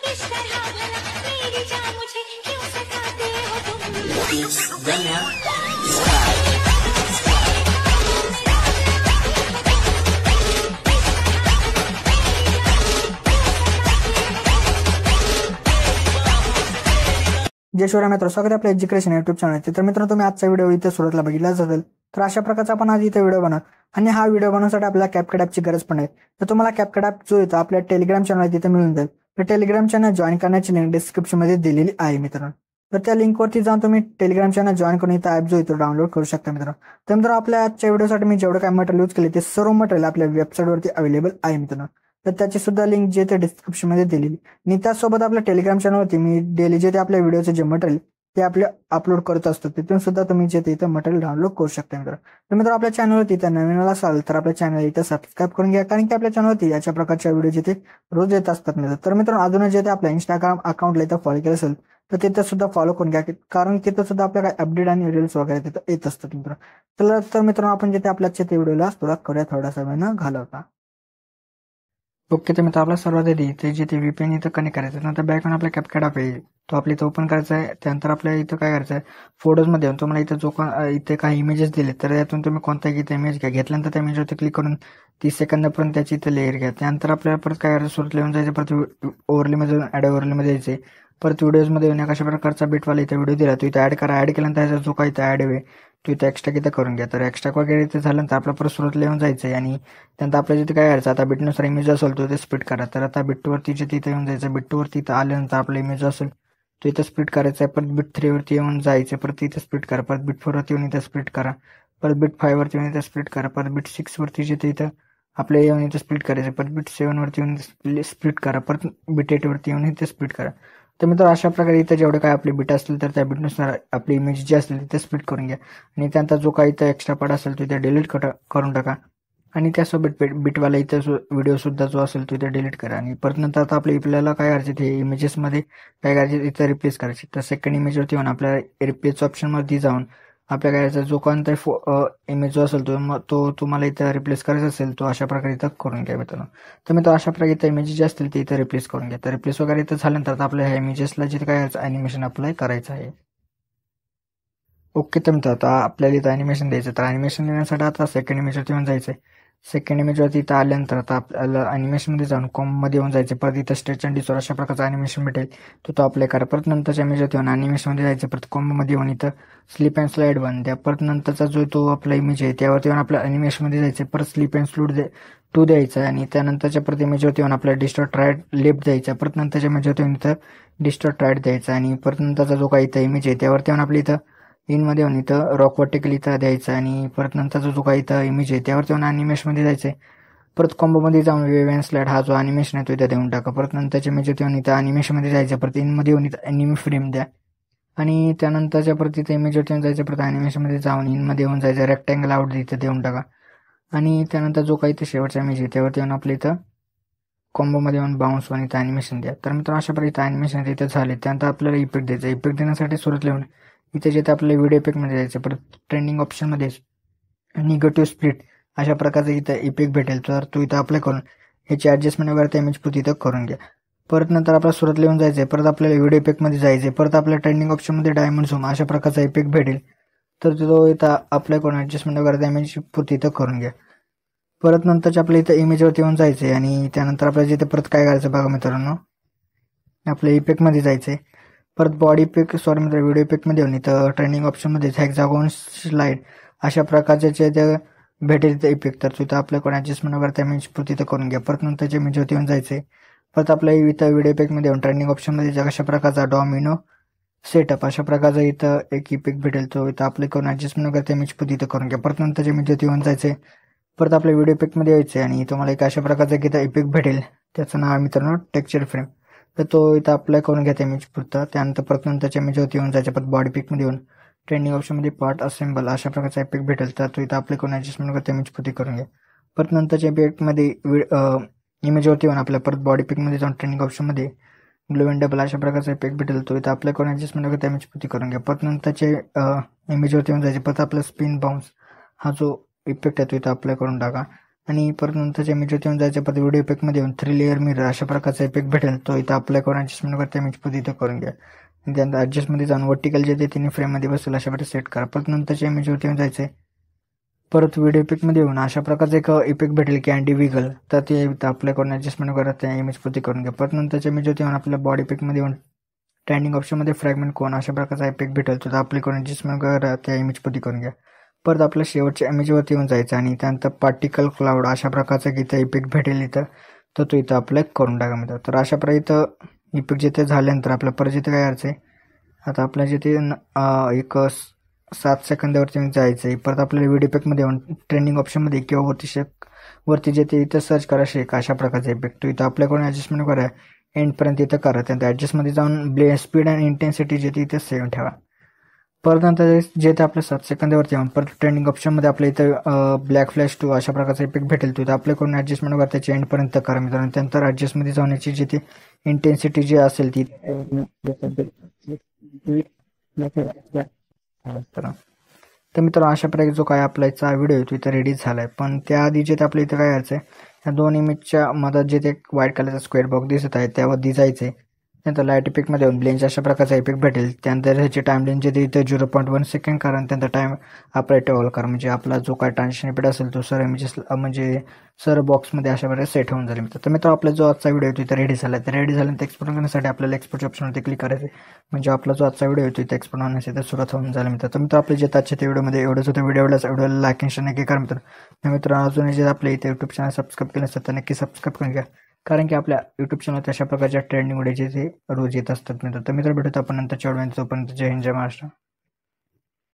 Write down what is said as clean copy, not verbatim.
इस तरह भला मेरी जान मुझे क्यों सताते हो तुम। It's Danya. जय शिवराय मित्र, स्वागत आहे आपल्या एज्युकेशन युट्यूब चॅनलचे। तर मित्रांनो, तुम्ही आजचा व्हिडिओ इथे सुरुवातीला बघितलाच असेल। तर अशा प्रकारचा आपण आज इथे व्हिडिओ बनवू आणि हा व्हिडिओ बनवण्यासाठी आपल्याला कॅपकट ॲपची गरज पण आहे। तर तुम्हाला कॅपकट ॲप जो येतो आपल्या टेलिग्राम चॅनल तिथे मिळून जाईल। तर टेलिग्राम चॅनल जॉईन करण्याची लिंक डिस्क्रिप्शन मध्ये दिलेली आहे मित्रांनो। तर त्या लिंकवरती जाऊन तुम्ही टेलिग्राम चॅनल जॉईन करून इथं ॲप जो येतो डाउनलोड करू शकता मित्रांनो। तर मित्रांनो, आपल्या आजच्या व्हिडिओसाठी मी जेवढं काय मटेरियल यूज केले ते सर्व मटेरियल आपल्या वेबसाईटवरती अवेलेबल आहे मित्रांनो। तर त्याची सुद्धा लिंक जे ते डिस्क्रिप्शन मध्ये दिलेली आणि त्यासोबत आपल्या टेलिग्राम चॅनलवरती मी डेली जे ते आपल्या व्हिडिओचे जे मटेरियल ते आपले अपलोड करत असतो तिथून सुद्धा तुम्ही जे इथं मटेरियल डाउनलोड करू शकता मित्रांनो। तर मित्रांनो, आपल्या चॅनलवरती इथं नवीन असाल तर आपल्या चॅनल इथं सबस्क्राईब करून घ्या, कारण की आपल्या चॅनलवरती याच्या प्रकारच्या व्हिडिओ जिथे रोज येत असतात मित्रांनो। तर मित्रांनो, अजून जे ते आपल्या इंस्टाग्राम अकाउंटला इथं फॉलो केलं असेल तर तिथं सुद्धा फॉलो करून घ्या, कारण तिथं सुद्धा आपल्या काय अपडेट आणि रील्स वगैरे तिथं येत असतात मित्रांनो। तर मित्रांनो, आपण जिथे आपल्या ते व्हिडिओला सुरुवात करूया थोडासा वेळ न घालवता। ओके, तर मित्र आपला सर्वात आधी ते जे ते VPN इथं कनेक्ट करायचं, नंतर बॅकग्राऊंड आपल्या कॅपकट ॲप आहे तो आपल्या इथं ओपन करायचा आहे। त्यानंतर आपल्या इथं काय करायचं आहे, फोटोजमध्ये येऊन तुम्हाला इथं जो इथे काही इमेजेस दिले तर यातून तुम्ही कोणताही इथं इमेज घ्या। घेतल्यानंतर त्या इमेजवरती क्लिक करून 30 सेकंदापर्यंत त्याची इथं लेअर घ्या। त्यानंतर आपल्याला परत काय करायचं, सुरुवात लिहून जायचं, परत ओव्हरलेमध्ये जाऊन ॲड ओव्हरलेमध्ये जायचे, परत व्हिडिओजमध्ये येऊन कशा प्रकारचा बिटवाला इथं व्हिडिओ दिला तो इथं ॲड करा। ॲड केल्यानंतर त्याचा जो काही इथं ॲड आहे तो इथं एक्स्ट्रा इथं करून घ्या। तर एक्स्ट्रा वगैरे इथे झाल्यानंतर आपल्या परत सुरुवातीला येऊन जायचं आहे आणि त्यानंतर आपल्या जिथे काय करायचं, आता बिटनुसार इमेज असेल तो इथे स्प्लिट करा। तर आता बिटवरती जिथे इथं येऊन जायचं, बिटवरती इथं आल्यानंतर आपला इमेज असेल तो इथं स्प्लिट करायचा आहे। परत बिट 3 वरती येऊन जायचं, परत इथं स्प्लिट करा, परत बिट 4 वरती येऊन इथं स्प्लिट करा, परत बिट 5 वरती येऊन इथं स्प्लिट करा, परत बिट 6 वरती जिथे इथं आपल्या येऊन इथं स्प्लिट करायचं, परत बिट 7 वरती येऊन स्प्लिट करा, परत बिट 8 वरती येऊन इथे स्प्लिट करा। तर मित्र, अशा प्रकारे इथं जेवढे काय आपली बिट असतील तर त्या बिटनुसार आपली इमेज जी असतील तिथे स्प्लिट करून घ्या आणि त्यानंतर जो काही इथं एक्स्ट्रा पार्ट असेल तो इथे डिलीट करून टाका आणि त्यासोबत बिटवाला इथं व्हिडिओ सुद्धा जो असेल तो इथे डिलीट करा। आणि परत नंतर आता आपल्याला काय करायचे, ते इमेजेसमध्ये काय करायचे इथं रिप्लेस करायचे। तर सेकंड इमेजवरती येऊन आपल्याला रिप्लेस ऑप्शनमध्ये जाऊन आपल्या काय करायचं, जो कोणता इमेज जो असेल तो तुम्हाला इथं रिप्लेस करायचा असेल तो अशा प्रकारे इथं करून घ्या मित्रांनो। तर मित्र, अशा प्रकारे इथं इमेजेस जे असतील ते इथं रिप्लेस करून घ्या। तर रिप्लेस वगैरे इथं झाल्यानंतर आपल्या ह्या इमेजेसला जिथे काय करायचं, अॅनिमेशन अप्लाय करायचं आहे। ओके, तर मित्र आता आपल्याला इथं अॅनिमेशन द्यायचं। तर अॅनिमेशन देण्यासाठी आता सेकंड इमेजवरती येऊन जायचं। सेकंड इमेजवरती इथं आल्यानंतर आता आपल्याला अॅनिमेशनमध्ये जाऊन कॉममध्ये येऊन जायचं, परत इथं स्ट्रेच अँड डिसॉर्ट अशा प्रकारचं अॅनिमेशन भेटेल तो अप्लाय करा। परत नंतरच्या इमेजवरती येऊन अॅनिमेशनमध्ये जायचं, परत कॉममध्ये येऊन इथं स्लिप अँड स्लाइड 1 द्या। परत नंतरचा जो तो आपला इमेज आहे त्यावरती येऊन आपल्या अॅनिमेशनमध्ये जायचं, परत स्लिप अँड स्लूड 2 द्यायचा आणि त्यानंतरच्या परत इमेजवरती येऊन आपल्याला डिस्टॉर्ट राईट लेफ्ट द्यायचा। परत नंतरच्या इमेजवरती येऊन इथं डिस्टॉर्ट राईट द्यायचा आणि परत नंतरचा जो काही इथं इमेज आहे त्यावरती येऊन आपल्या इथं इनमध्ये येऊन इथं रॉक वर्टिकल इथं द्यायचं आणि परत नंतरचा जो काही इथं इमेज आहे त्यावरती येऊन अॅनिमेशनमध्ये जायचं। परत कॉम्बोमध्ये जाऊन वेव अँड स्लाइड हा जो अॅनिमेशन आहे तो इथं देऊन टाका। परत नंतरच्या इमेजवरती येऊन इथं अॅनिमेशनमध्ये जायचं, परत इनमध्ये येऊन इथं अॅनिमे फ्रेम द्या आणि त्यानंतरच्या परत इथं इमेजवरती येऊन जायचं, परत अॅनिमेशनमध्ये जाऊन इनमध्ये येऊन जायचं, रेक्टँगल आउट इथं देऊन टाका आणि त्यानंतर जो काही इथं शेवटचा इमेज आहे त्यावरती येऊन आपल्या इथं कॉम्बोमध्ये येऊन बाउन्स वन इथं अॅनिमेशन द्या। तर मित्रांनो, अशा प्रकारे इथं अॅनिमेशन इथं झाले। त्यानंतर आपल्याला इफेक्ट द्यायचा। इफेक्ट देण्यासाठी सुरुवात लिहून इथे जिथे आपल्याला व्हिडिओ इफेक्टमध्ये जायचं, परत ट्रेंडिंग ऑप्शनमध्ये निगेटिव्ह स्प्लिट अशा प्रकारचा इथं इफेक्ट भेटेल, तर तो इथं अप्लाय करून ह्याची ॲडजस्टमेंट वगैरे त्या इमेज पुढे इथं करून घ्या। परत नंतर आपल्याला सुरुवात लिहून जायचं, परत आपल्याला व्हिडिओ इफेक्टमध्ये जायचं, परत आपल्या ट्रेंडिंग ऑप्शनमध्ये डायमंड झूम अशा प्रकारचा इफेक्ट भेटेल, तर तो इथं अप्लाय करून ॲडजस्टमेंट वगैरे त्या इमेज पुढे इथं करून घ्या। परत नंतरच्या आपल्या इथं इमेजवरती येऊन जायचं आणि त्यानंतर आपल्याला जिथे परत काय करायचं बघा मित्रांनो, आपल्या इफेक्टमध्ये जायचं, परत बॉडी इफेक्ट व्हिडिओ इफेक्टमध्ये येऊन इथं ट्रेंडिंग ऑप्शनमध्ये हेक्सागोन स्लाइड अशा प्रकारचे जे भेटेल ते इफेक्ट, तर तिथं आपल्या कोण ॲडजस्टमेंट वगैरे त्या इमेज पुढे इथं करून घ्या। परत नंतरच्या इमेजवरती येऊन जायचं, परत आपल्या इथं व्हिडिओ इफेक्टमध्ये येऊन ट्रेंडिंग ऑप्शनमध्ये अशा प्रकारचा डॉमिनो सेटअप अशा प्रकारचा इथं एक इफेक्ट भेटेल, तो इथं आपल्या कोण ॲडजस्टमेंट वगैरे त्या इमेज पुढे इथं करून घ्या। परत नंतरच्या इमेजवरती येऊन जायचं, परत आपल्या व्हिडिओ इफेक्टमध्ये यायचं आणि तुम्हाला एक अशा प्रकारचा इथं इफेक्ट भेटेल, त्याचं नाव मित्रांनो टेक्स्चर फ्रेम, तर तो इथं अप्लाय करून घ्या त्या इमेज पुरता। त्यानंतर परत नंतरच्या इमेजवरती येऊन जायचं, परत बॉडी पिकमध्ये येऊन ट्रेंडिंग ऑप्शनमध्ये पार्ट असेंबल अशा प्रकारचा इफेक्ट भेटेल, तर तो इथं अप्लाय करून ॲडजस्टमेंट वगैरे त्या इमेज पुढे करून घ्या। परत नंतरच्या इफेक्टमध्ये इमेजवरती येऊन आपल्या परत बॉडी पिकमध्ये जाऊन ट्रेंडिंग ऑप्शनमध्ये ग्लो अँड डबल अशा प्रकारचा इफेक्ट भेटेल, तो इथं अप्लाय करून ॲडजस्टमेंट वगैरे त्या इमेज पुढे करून घ्या। परत नंतरच्या इमेजवरती येऊन जायचे, परत आपला स्पिन बाउन्स हा जो इफेक्ट आहे तो इथं अप्लाय करून टाका आणि परत नंतरच्या इमेजवरती येऊन जायचं. परत व्हिडिओ इफेक्टमध्ये येऊन 3 लेअर मिरर अशा प्रकारचा इफेक्ट भेटेल, तो इथं अप्लाय करून ॲडजस्टमेंट करता इमेज परत इथं करून घ्या. आणि त्यानंतर ॲडजस्टमध्ये जाऊन वर्टिकल जे ते 3 फ्रेममध्ये बसेल अशा प्रकारे सेट करा. परत नंतरच्या इमेजवरती येऊन जायचं. परत व्हिडिओ इफेक्टमध्ये येऊन अशा प्रकारचं एक इफेक्ट भेटेल कॅन्डी विगल, तर ते इथं अप्लाय करून ॲडजस्टमेंट करत त्या इमेज पुरती करून घ्या. परत नंतरच्या इमेजवरती येऊन आपल्या बॉडी इफेक्टमध्ये येऊन ट्रेंडिंग ऑप्शनमध्ये फ्रॅगमेंट कोन अशा प्रकारचा इफेक्ट भेटेल, तो अप्लाय करून ॲडजस्टमेंट करा त्या इमेज पुरती करून घ्या. परत आपल्या शेवटच्या इमेजवरती येऊन जायचं आणि त्यानंतर पार्टिकल क्लाउड अशा प्रकारचा इथं इफेक्ट भेटेल इथं, तर तो इथं अप्लाय करून टाका मित्र. तर अशा प्रकारे इथं इफेक्ट जिथे झाल्यानंतर आपल्या परत जिथे काय करायचं आहे, आता आपल्या जिथे एक 7 सेकंदावरती जायचं. परत आपल्याला व्हिडिओ इफेक्टमध्ये येऊन ट्रेंडिंग ऑप्शनमध्ये किंवा वरती जे ते इथं सर्च करा शेक अशा प्रकारचा इफेक्ट, तो इथं अप्लाय करून ॲडजस्टमेंट करा एंडपर्यंत इथं करा. त्यानंतर ॲडजस्टमध्ये जाऊन स्पीड अँड इंटेन्सिटी जे ते इथं सेव्ह ठेवा. परत नंतर जे ते आपल्या 7 सेकंदावरती येऊन परत ट्रेंडिंग ऑप्शनमध्ये आपल्या इथं ब्लॅक फ्लॅश 2 अशा प्रकारचा इफेक्ट भेटेल, तो इथं अप्लाय करून ॲडजस्टमेंट करा त्याच्या एंडपर्यंत करा मित्रांनो. त्यानंतर ॲडजस्टमध्ये जाऊन याची जी ती इंटेन्सिटी जी असेल ती तर मित्रांनो अशा प्रकारे जो काय आपल्याचा व्हिडिओ आहे तो इथं रेडी झाला आहे. पण त्याआधी जे ते आपल्या इथं काय करायचं आहे, ह्या 2 इमेजच्या मधात जे ते व्हाईट कलरचा स्क्वेअर बॉक्स दिसत आहे त्यावरती जायचं आहे. त्यानंतर लाईट इफेक्टमध्ये येऊन ब्लेंच अशा प्रकारचा इफेक्ट भेटेल. त्यानंतर ह्याची टाइमलाईन जे ते इथं 0.1 सेकंड करा आणि त्यानंतर टाइम आपला टेबल करा, म्हणजे आपला जो काय ट्रान्झिशन इफेक्ट असेल तो सर इमेजेस म्हणजे सर बॉक्समध्ये अशा प्रकारे सेट होऊन जाईल. तर मित्रांनो आपला जो आजचा व्हिडिओ आहे तो इथं रेडी झाला आहे. तर रेडी झाल्यानंतर एक्सपोर्ट करण्यासाठी आपल्याला एक्सपोर्टच्या ऑप्शनवरती क्लिक करायचं आहे, म्हणजे आपला जो आजचा व्हिडिओ आहे तो इथं एक्सपोर्ट होण्यासाठी तर सुरुवात होऊन झाली मित्र. तर मित्र आपले जे आजच्या त्या व्हिडिओमध्ये एवढंच होतं. व्हिडिओला लाईक आणि शेअर नक्की करा मित्रांनो. अजून जे आपल्या इथे यूट्यूब चॅनल सबस्क्राईब केलं असतं तर नक्की सबस्क्राईब करून घ्या, कारण की आपल्या यूट्यूब चॅनल अशा प्रकारच्या ट्रेंडिंग व्हिडिओ जे रोज येत असतात मित्र. तर मित्र भेटूत आपण नंतरच्या व्हिडिओमध्ये. तोपर्यंत जय हिंद जय महाराष्ट्र.